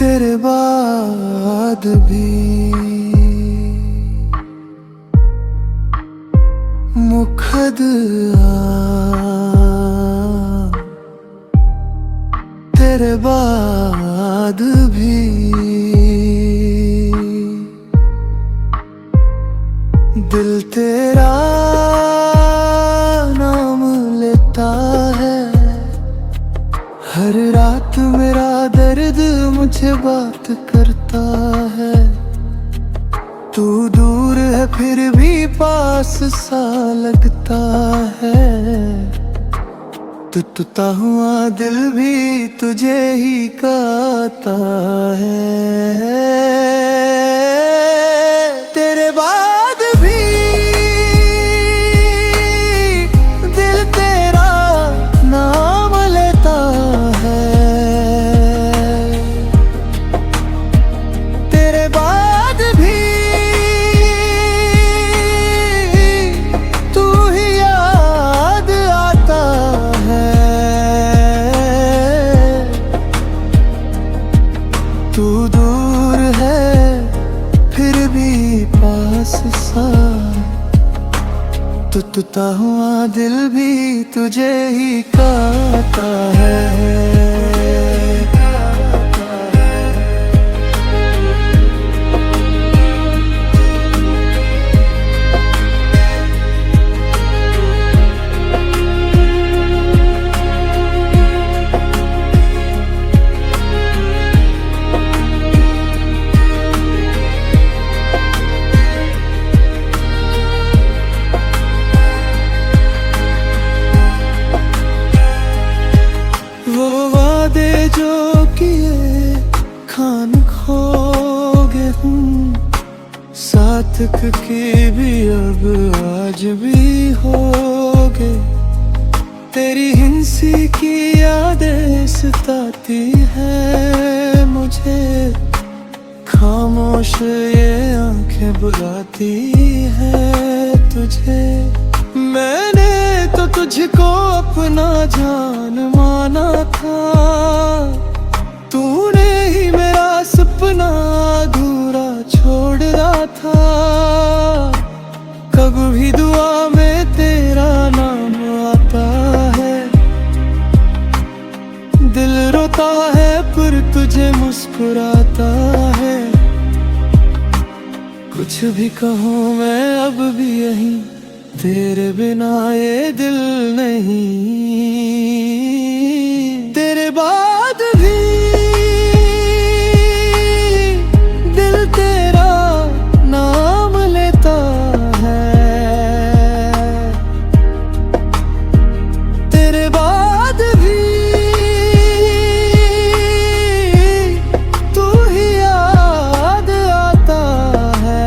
तेरे बाद भी मुखदआ, तेरे बाद भी दिल तेरा नाम लेता है। हर रात मेरा दर्द मुझे बात करता है। तू दूर है फिर भी पास सा लगता है। टूटता हुआ दिल भी तुझे ही कहता है। तेरे बाद भी दिल तेरा नाम लेता है। तेरे बाद भी तू ही याद आता है। तू दूर है फिर भी पास सा। टूटता हुआ दिल भी तुझे ही कहता है। वो वादे जो किए खान खोगे हम, साथ की भी अब आज भी होगे। तेरी हिंसी की यादें सताती है मुझे। खामोश ये आंखें बुलाती है तुझे। मैंने तो तुझको अपना जान माना था। तूने ही मेरा सपना अधूरा छोड़ा था। कब भी दुआ में तेरा नाम आता है। दिल रोता है पर तुझे मुस्कुराता है। कुछ भी कहूँ मैं अब भी यहीं, तेरे बिना ये दिल नहीं। तेरे बाद भी दिल तेरा नाम लेता है। तेरे बाद भी तू ही याद आता है।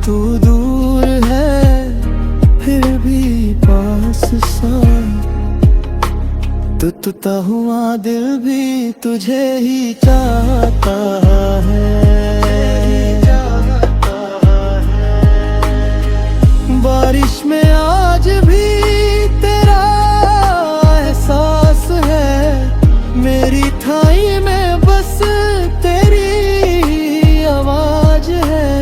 तू दूर है फिर भी पास सा। टूटता हुआ दिल भी तुझे ही चाहता है। बारिश में आज भी तेरा एहसास है। मेरी थाई में बस तेरी आवाज है।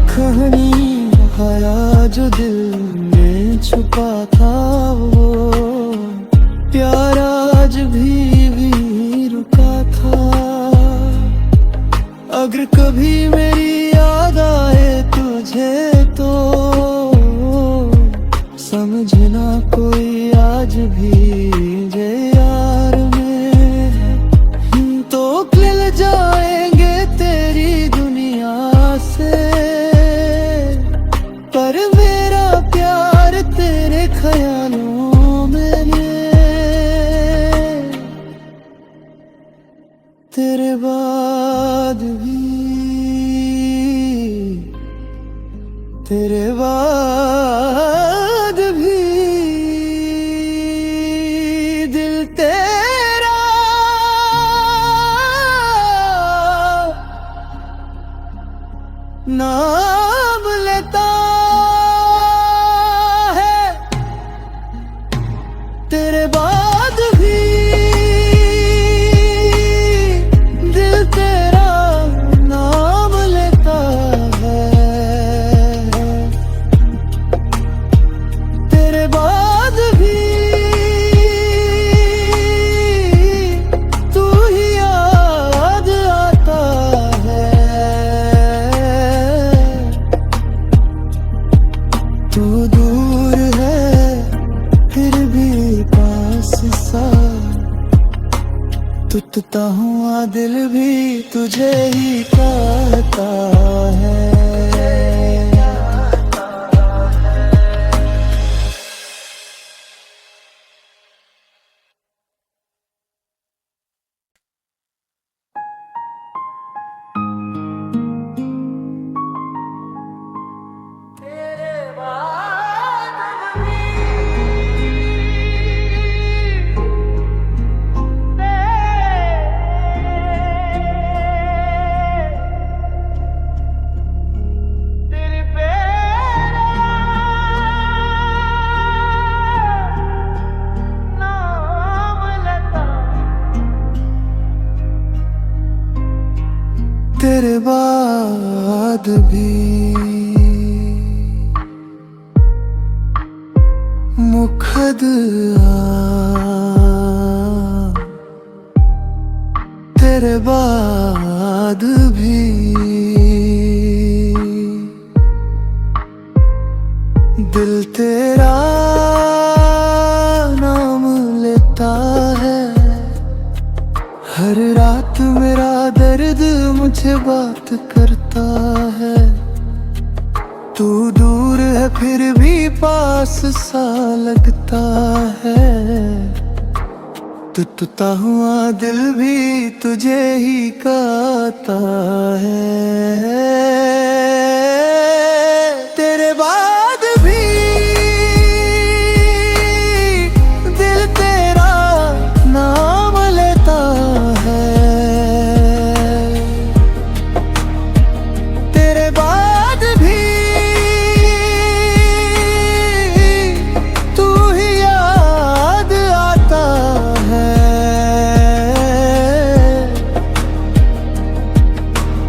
कहानी बहाया जो दिल में छुपा था वो प्यार आज भी रुका था। अगर कभी मेरी याद आए तुझे तो समझना कोई आज भी जे यार में है। तो खिल जाएंगे तेरी दुनिया से। पर मेरा प्यार तेरे ख्यालों में है। तेरे बाद भी तेरे बाद भी टूटता हुआ दिल भी तुझे ही कहता है। तेरे बाद भी मुखद तेरे बाद भी दिल तेरा नाम लेता है। हर रात मेरा दर्द मुझे बात करता है। तू दूर है फिर भी पास सा लगता है। टूटता हुआ दिल भी तुझे ही कहता है। तेरे बाद भी दिल तेरा नाम लेता है। तेरे बाद भी तू ही याद आता है।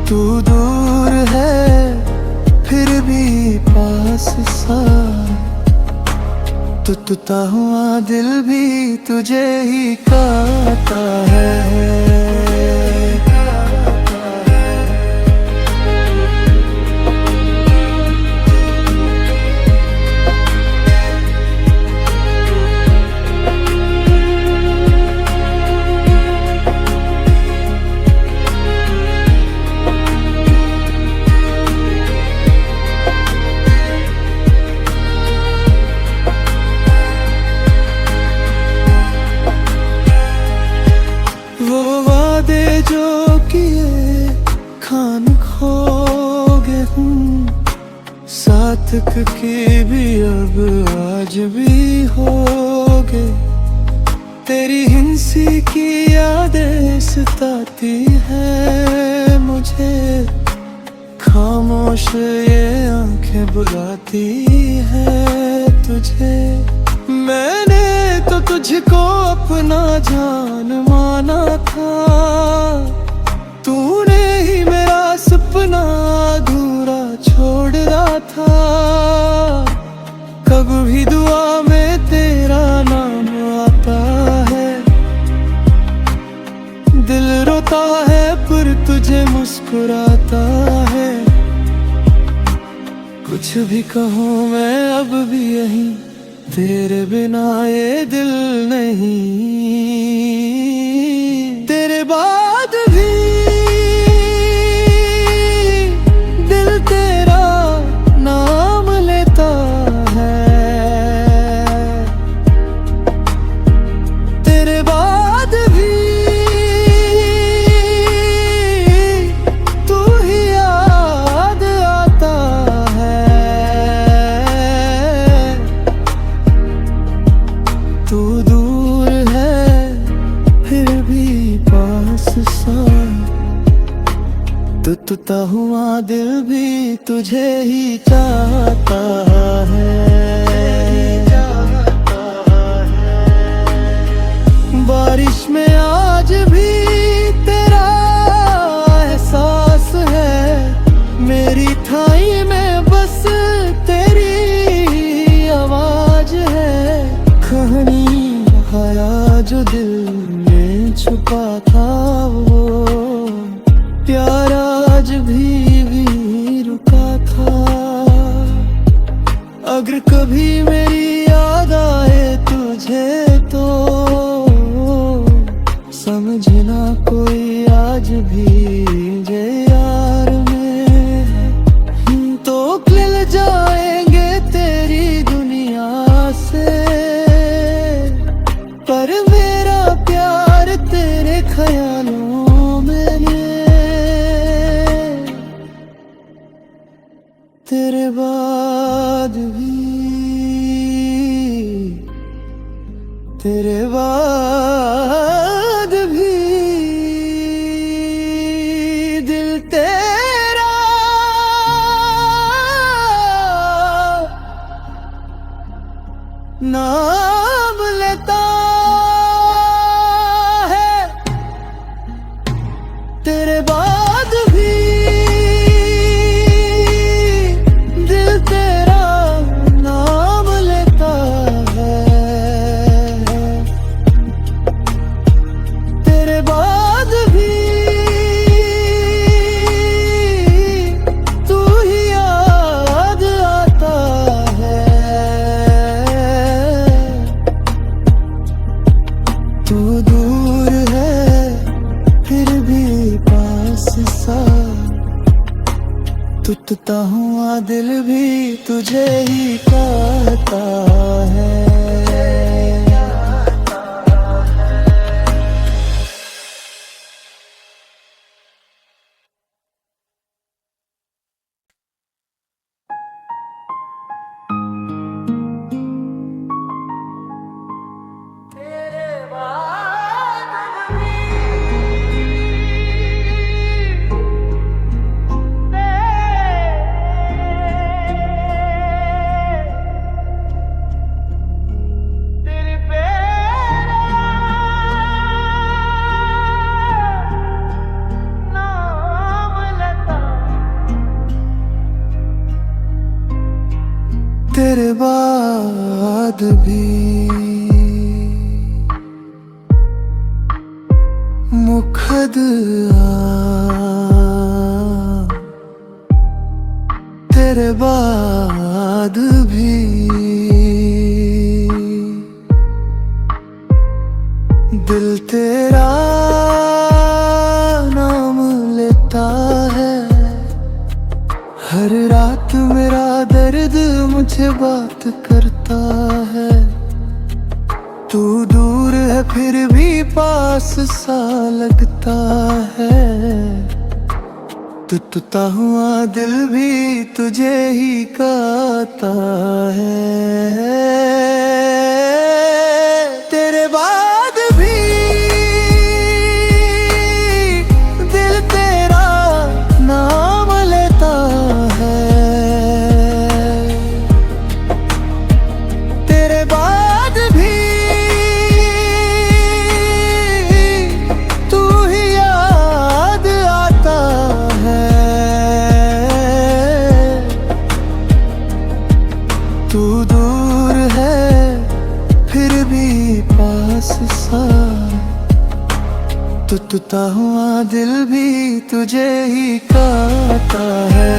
तू दूर है फिर भी पास सा। टूटता हुआ दिल भी तुझे ही कहता है। जो किए खान खोगे साथ की भी अब आज भी होगे। तेरी हिंसी की यादें सताती है मुझे। खामोश ये आंखें बुलाती है तुझे। मैंने तो तुझको अपना जान माना था। तूने ही मेरा सपना अधूरा छोड़ा था। कब भी दुआ में तेरा नाम आता है। दिल रोता है पर तुझे मुस्कुराता है। कुछ भी कहूँ मैं अब भी यहीं, तेरे बिना ये दिल नहीं। तेरे बाद भी दिल तेरा नाम लेता है। तेरे बाद भी तू ही याद आता है। तू दूर है फिर भी पास सा। टूटता हुआ दिल भी तुझे ही चाहता है। बारिश में आज भी तेरा एहसास है। मेरी थाई में बस तेरी आवाज है। कहानी बहाया जो दिल में छुपा था वो प्यार आज भी रुका था। अगर कभी मेरी याद आए तुझे तो समझना पर मेरा प्यार तेरे ख्यालों में तेरे बाद भी, तेरे बाद भी दिल तेरा नाम लेता है, तेरे बाद भी दिल तेरा नाम लेता है, तेरे बाद भी तू ही याद आता है। तू दूर है फिर भी पास सा, टूटता हुआ दिल भी तुझे ही कहता है। तेरे बाद भी मुखद तेरे बाद भी दिल तेरा नाम लेता है। हर रात मेरा दर्द मुझे बात करता है। तू दूर है फिर भी पास सा लगता है। टूटता हुआ दिल भी तुझे ही कहता है। तेरे बाद भी दिल तेरा नाम लेता है। तेरे बाद भी तू ही याद आता है। तू दूर है फिर भी पास सा, टूटता हुआ दिल भी तुझे ही कहता है।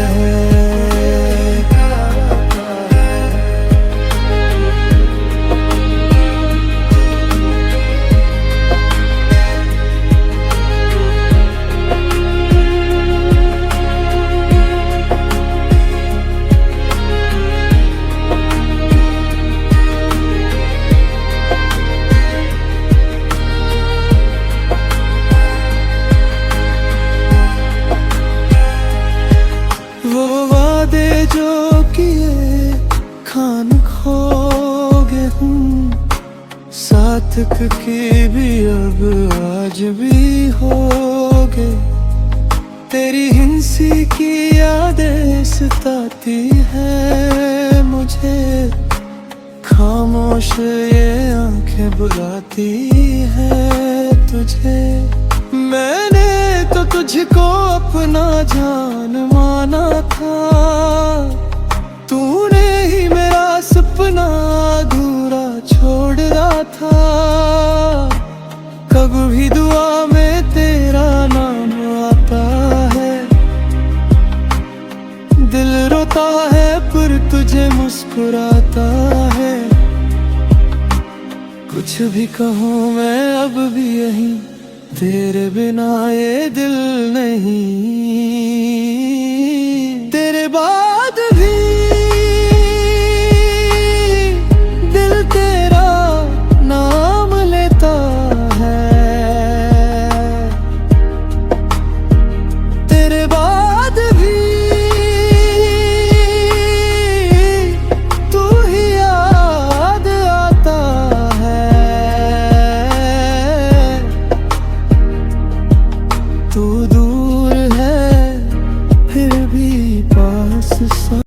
वो वादे जो किए खान खोगे हम, साथ की भी अब आज भी होगे। तेरी हिंसी की यादें सताती है मुझे, खामोश ये आंखें बुलाती है तुझे। मैंने तो तुझको अपना जान माना था, तूने ही मेरा सपना अधूरा छोड़ा था। कब भी दुआ में तेरा नाम आता है। दिल रोता है पर तुझे मुस्कुराता है। कुछ भी कहूँ मैं अब भी यहीं, तेरे बिना ये दिल नहीं। तेरे बाद